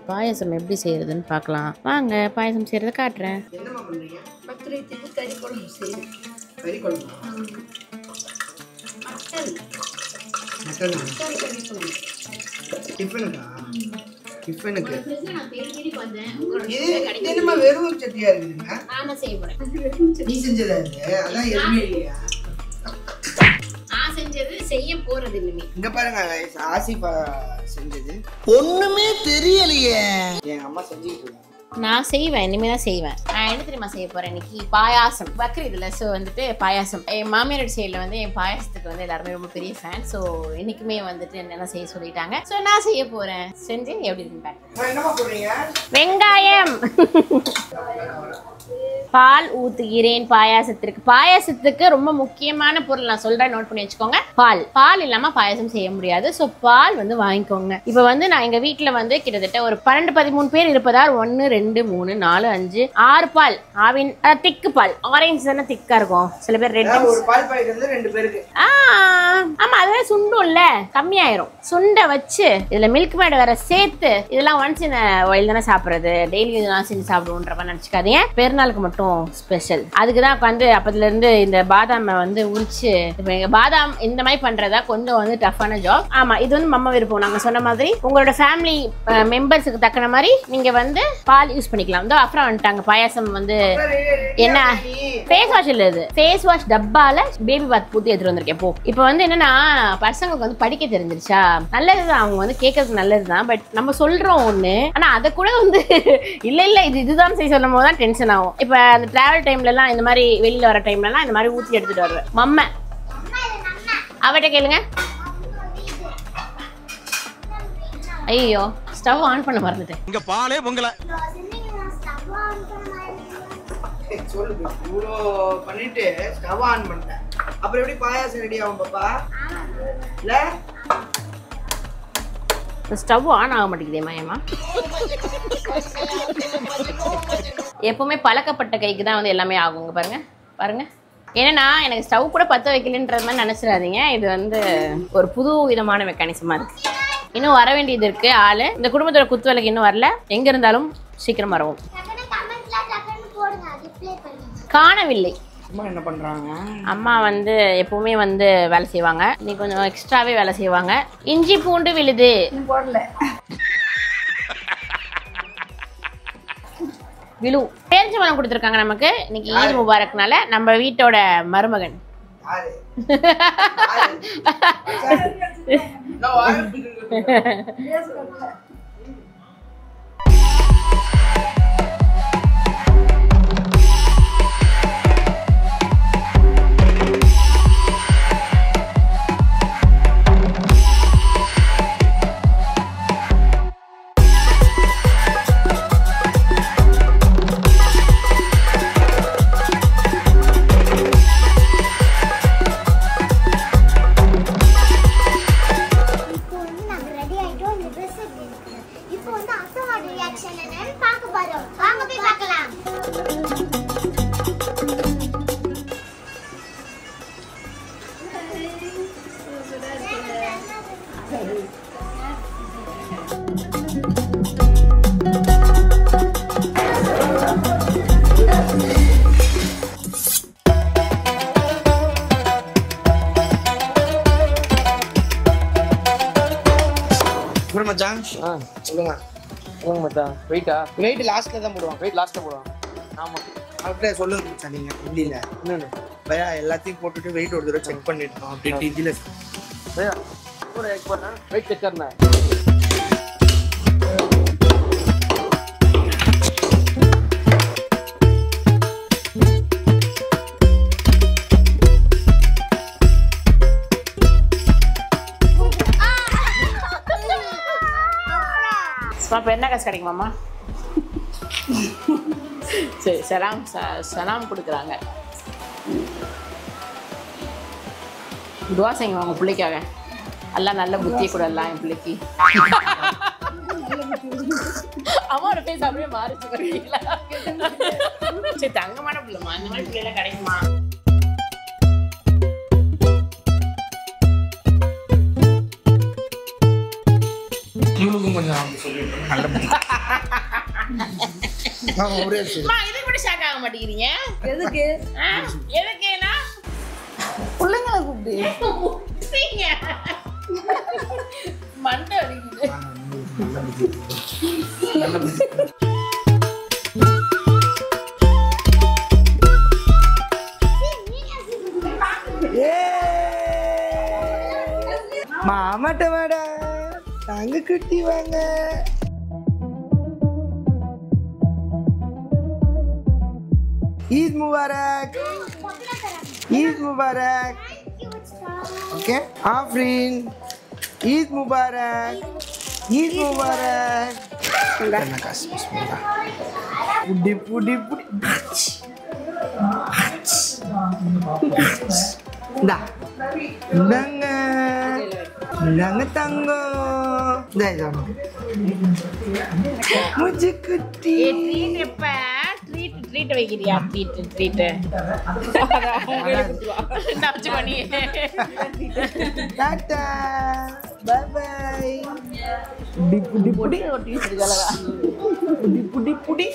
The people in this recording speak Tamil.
பாயாசம் எப்படி செய்யறதுன்னு பார்க்கலாம் வாங்க. பாயாசம் செய்யறத காட்டுறேன். என்னமா பண்றீங்க? பத்திரைத்துக்கு கறி குழம்பு செய்யுது. கறி குழம்பா? மட்டன் மட்டன் கறி குழம்பு. டிஃபனுக்கா? டிஃபனுக்கு நான் தேடி பார்த்தேன். இது என்னமா வெறும் சட்டியா இருக்குதுங்க? நாம செய்ய போறேன். நீ செஞ்சதா இது? அதான் எதுவுமே இல்லையா? நான் செஞ்சது செய்ய போறது இல்லையே. இங்க பாருங்க ஆசிஃபா செஞ்சது ஒண்ணுமே தெரியலையே. என் அம்மா செஞ்சுட்டு இருக்காங்க. நான் செய்வேன், இனிமேல் தான் செய்வேன். நான் என்ன தெரியுமா செய்ய போறேன் இன்னைக்கு? பாயாசம். பக்ரீதில் ஸோ வந்துட்டு பாயாசம். என் மாமியார் சைடில் வந்து என் பாயாசத்துக்கு வந்து எல்லாருமே ரொம்ப பெரிய ஃபேன். ஸோ இன்னைக்குமே வந்துட்டு என்னென்ன செய்ய சொல்லிட்டாங்க. ஸோ நான் செய்ய போறேன். செஞ்சு எப்படி இருக்குன்னு பார்க்கலாம். என்னமா போடுறீங்க? வெங்காயம், பால் ஊத்துகிறேன் பாயாசத்திற்கு. பாயாசத்துக்கு ரொம்ப முக்கியமான பொருள் நான் சொல்றேன், நோட் பண்ணி வச்சுக்கோங்க. பால் இல்லாம பாயாசம் செய்ய முடியாது. ஸோ பால் வந்து வாங்கிக்கோங்க. இப்போ வந்து நான் எங்க வீட்டுல வந்து கிட்டத்தட்ட ஒரு 12-13 பேர் இருப்பதால் 1 2 3 4 5 6 பால் ஆவின் திக்கு பால். ஆரஞ்சு தானே திக்கா இருக்கும், சில பேர் ரெட். ஒரு பால் பாய்க்கிறது 2 பேருக்கு. ஆமா, அதுவே சுண்டும்ல, கம்மியாயிரும். சுண்டை வச்சு இதுல மில்க் மேட் வேற சேர்த்து இதெல்லாம் ஒன்ஸ் இன் ஆயில் தானே சாப்பிடுறது, டெய்லி இதெல்லாம் செஞ்சு சாப்பிடுவோன்ற மாதிரி நினைச்சுக்காதீங்க. பெருநாளுக்கு மட்டும் ஸ்பெஷல். அதுக்குதான் உட்காந்து அப்பதுல இருந்து இந்த பாதாமை வந்து உரிச்சு பாதாம் இந்த மாதிரி பண்றதா கொஞ்சம் வந்து டஃப்பான ஜாப். ஆமா, இது வந்து மம்ம விருப்பம். நாங்க சொன்ன மாதிரி உங்களோட ஃபேமிலி மெம்பர்ஸுக்கு தக்கன மாதிரி நீங்க வந்து பால் யூஸ் பண்ணிக்கலாம். இதோ அப்புறம் வந்துட்டாங்க. பாயாசம் வந்து என்ன ஃபேஸ் வாஷ் இல்ல, இது ஃபேஸ் வாஷ் டப்பால பேபி பாத் ஊத்தி எடுத்துட்டு வந்திருக்கேன். இப்போ வந்து என்னன்னா பசங்களுக்கு வந்து படிக்க தெரிஞ்சிருச்சா, நல்லதுதான், அவங்க வந்து கேட்கறது நல்லதுதான். பட் நம்ம சொல்றோம் ஒண்ணு, ஆனா அதை கூட வந்து இல்ல இதுதான் செய்ய சொல்லும் போது தான் டென்ஷன் ஆகும். இப்ப அந்த டிராவல் டைம்ல எல்லாம் இந்த மாதிரி வெளியில வர டைம்ல எல்லாம் இந்த மாதிரி ஊத்தி எடுத்துட்டு வருவேன். மம்ம அவட்ட கேளுங்க. ஐயோ, ஸ்டவ் ஆன் பண்ண மறந்துட்டேன். இங்க பாலே பொங்கல சொல்லுங்க. இவ்வளோ பண்ணிட்டு ஸ்டவ் ஆன் பண்ணிட்டேன். அப்புறம் எப்படி பாயாசம் ரெடி ஆகும் பாப்பா? இல்ல ஸ்டவ் ஆன் ஆக மாட்டேங்குதே மாயமா. எப்பவுமே பழக்கப்பட்ட கைக்கு தான் வந்து எல்லாமே ஆகுங்க. பாருங்க. ஏன்னா எனக்கு ஸ்டவ் கூட பற்ற வைக்கலன்றது மாதிரி நினைச்சிடாதீங்க. இது வந்து ஒரு புது விதமான மெக்கானிசமா இருக்கு. இன்னும் வர வேண்டியது இருக்கு ஆளு. இந்த குடும்பத்தோட குத்து விளக்கு இன்னும் வரல. எங்க இருந்தாலும் சீக்கிரம் வரவும். காணவில்லை. அம்மா என்ன பண்றாங்க? அம்மா வந்து எப்பவுமே வந்து வேலை செய்வாங்க. நீ கொஞ்சம் எக்ஸ்ட்ராவே வேலை செய்வாங்க. இஞ்சி பூண்டு விழுது போடல. விழு பேரிச்ச பழம் கொடுத்துருக்காங்க நமக்கு இன்னைக்கு ஈத் முபாரக்னால. நம்ம வீட்டோட மருமகன். மச்சான் சொல்லுங்க. மச்சான் வெயிட்டா? வெயிட் லாஸ்ட்ல தான் போடுவாங்க. வெயிட் லாஸ்ட்ல போடுவாங்க. ஆமா, அப்படியே சொல்லுங்க மச்சான். நீங்க இல்ல இன்னொன்னு பையா எல்லாத்தையும் போட்டுட்டு வெயிட் ஒரு தடவை செக் பண்ணிட்டோம் அப்படின்ட்டு இதுல பையா கூட एक बार ना वेट चेक करना है. இப்போ என்ன காசு கிடைக்குமாம்மா? சரி, சலாம் கொடுக்குறாங்க. துவா செய்யுங்க உங்கள் பிள்ளைக்காக. எல்லாம் நல்ல புத்தியை கூட எல்லாம் என் பிள்ளைக்கு. அம்மாவோட பேச அப்படியே மாறிச்சு வரீங்களா? சரி, தங்கமான பிள்ளைமா, இந்த மாதிரி பிள்ளைலாம் கிடைக்குமா? இவங்களுக்கும் கொஞ்சம் சொல்லிட்டு நல்ல ஆமா ஒரே சரி அம்மா இதுக்கு கூட ஷாக் ஆக மாட்டேங்கிறீங்க எதுக்கு எதுக்கேனா பிள்ளைங்களை கூப்பிட்டு முட்டிங்க மண்டை அடிக்குது மாமாட்ட வாடா தங்க குட்டி வாங்க ईद मुबारक ईद मुबारक ओके आफरीन ईद मुबारक ईद मुबारक करना काश बिस्मिल्लाह पुडी पुडी पुडी dah Nanga tango dah jangan मुझे कुटी ட்ரீட் எப்ப ட்ரீட் வைக்கிறியா ட்ரீட் பண்ணி टाटा बाय बाय पुडी पुडी पुडी पुडी पुडी